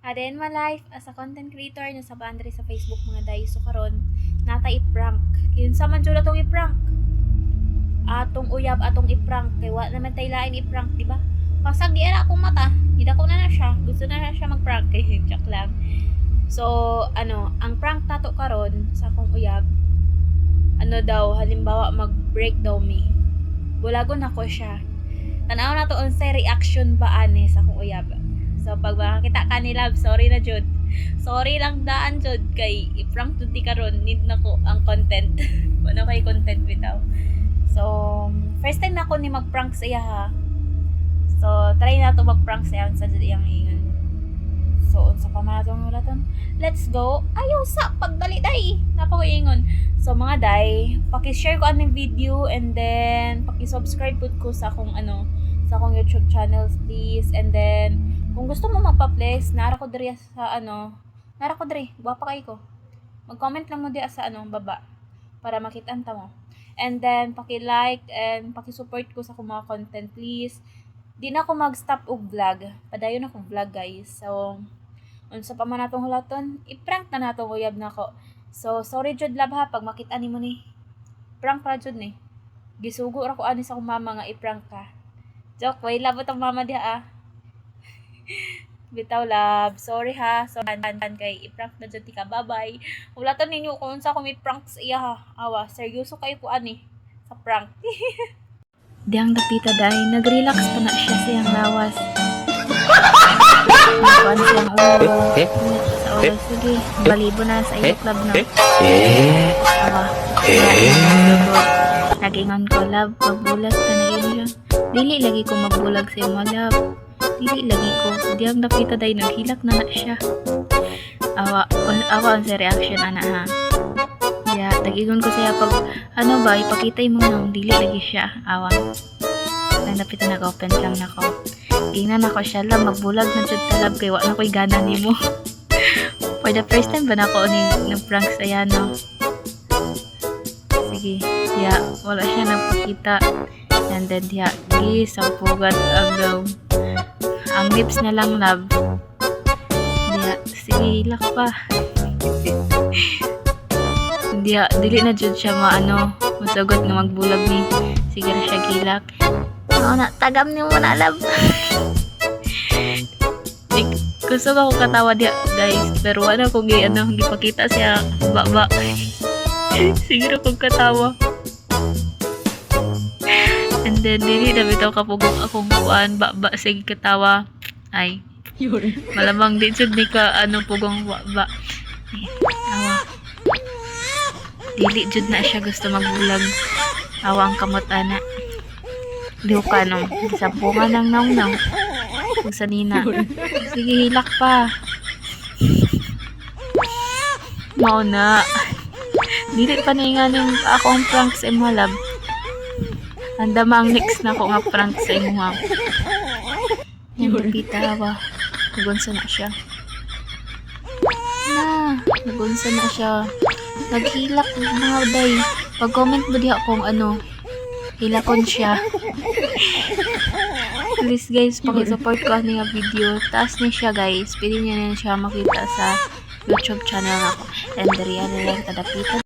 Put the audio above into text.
Aden my life as a content creator na sa bandre sa Facebook mga day. So karon nata i-prank. Kinsa man jud atong i-prank. Atong uyab atong i-prank kay wa naman tay lain i-prank, di ba? Pasag di ara akong mata. Gidako na siya. Gusto na siya mag-prank kay joke lang. So ang prank tato karon sa akong uyab. Daw halimbawa mag-break daw me. Bulagon ako siya. Tanaw na to unsay reaction ba ani sa akong uyab. So pag makakita ka ni Love, sorry na jud. Sorry lang daan jud kay i-prank jud ti karon, need nako ang content. Wala kay content bitaw. So first time na ko ni mag-prank sa iya ha. So try na to mag-prank sa iya sa iyang ingon. So unsa pa man atong ulatan? Let's go. Ayaw sa pagdali day. Napa ko ingon. So mga day, paki-share ko aning video and then paki-subscribe pud ko sa akong sa akong YouTube channel please. And then kung gusto mo magpa-place, nara ko diri sa nara ko diri, guwapa kay ko. Mag-comment lang mo diya sa baba para makita ta mo. And then paki-like and paki-support ko sa akong mga content please. Di na ako mag-stop og vlog. Padayon ako vlog guys. So unsa pa man natong hulaton, i-prank na nato uyab nako. So sorry jud love ha pag makita nimo ni. Prank ra jud ni. Gisugo ra ko ani sa akong mama nga i-prank ka. Joke, way love atong mama diha ah. Bitaw love, sorry ha. So kay i-prank na jud ka. Bye-bye. Hulaton ninyo kung unsa ko may prank sa iya ha. Awa, seryoso kayo ko ani sa prank. Diyang dapita dahil nag-relax pa na siya sa iyang lawas. Nagkuhan siyang ulo. Sa ulo, sige. Balibo na sa iyo club no. Awa. Nagingon ko love, pagbulag ka na yun. Dili lagi ko magbulag sa iyo love. Dili lagi ko. Diyang dapita dahil naghilak na siya. Awa ang sa reaction ana ha. Ya, tagigon ko siya pag ba ipakita mo nang dili lagi siya. Awan. Nang napita nag-open lang nako. Tingnan ako siya lang magbulag na jud talab kay wa na koy gana nimo. For the first time ba nako ni prank saya no. Sige, ya wala siya nagpakita. And then ya sa pugat ang lips na lang love. Ya, sige lak pa. Dili na jud siya masagot nga magbulag ni. Sige ra siya gilak. Na tagam ni mo na love. Gusto ko katawa dia guys, pero wala ko gipakita siya baba. Sige ra kog katawa. And then dili na bitaw kapugong akong kuan baba sige katawa. Ay. Malamang di jud ni ka pugong baba. Awa. Dili jud na siya gusto magbulag. Awang kamot ana. Liw ka no. Sampungan ng naw-naw. Kung sanina. Sige hilak pa. Mao na. Dili pa na nga akong prank sa imo love. Andama ang next na ko nga prank sa imo ha. Yung bibita ba. Nagunsa na siya. Nagunsa na siya. Naghilak mga day. Pag-comment mo diha kung hilakon siya. Please guys, paki-support ko nga video. Taas niya siya guys. Pwede niya na siya makita sa YouTube channel ako. And the real lang tadapita.